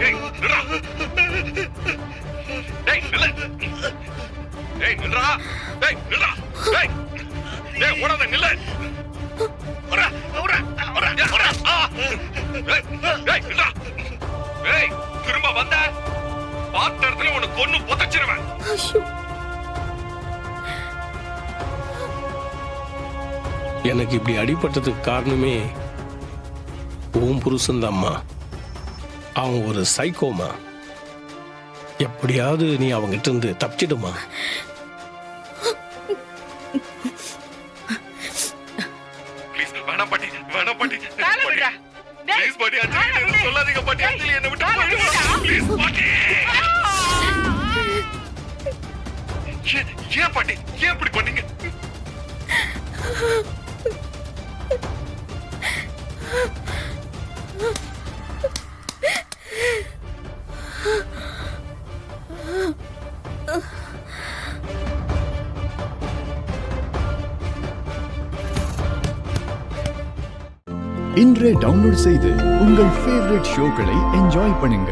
டேய் நில்றா. டேய் நில்லு. டேய் நில்றா. டேய் நில்றா. டேய் டேய் ஓடாத நில்லு. ஓடா ஓடா ஓடா ஓடா. டேய் டேய் நில்றா. டேய் திரும்ப வந்த பார்த்த இடத்துல உன்னை கொன்னு புதைச்சிருவேன். எனக்கு இப்படி அடிபட்டதுக்கு காரணமே உன் புருஷன் தான்மா. அவன் ஒரு சைக்கோமா. எப்படியாவது நீ அவங்கிட்ட இருந்து தப்பிச்சிடுமா. ப்ளீஸ் வேணாம் பாட்டி, வேணாம் பாட்டி. ப்ளீஸ் பாட்டி, அஞ்சலி என்ன சொல்லாதீங்க பாட்டி. அஞ்சலி என்ன விட்டு போயிடுங்க. ப்ளீஸ் பாட்டி. ஏன் பாட்டி, ஏன் இப்படி பண்ணீங்க? இன்றே டவுன்லோட் செய்து உங்கள் ஃபேவரட் ஷோக்களை என்ஜாய் பண்ணுங்க.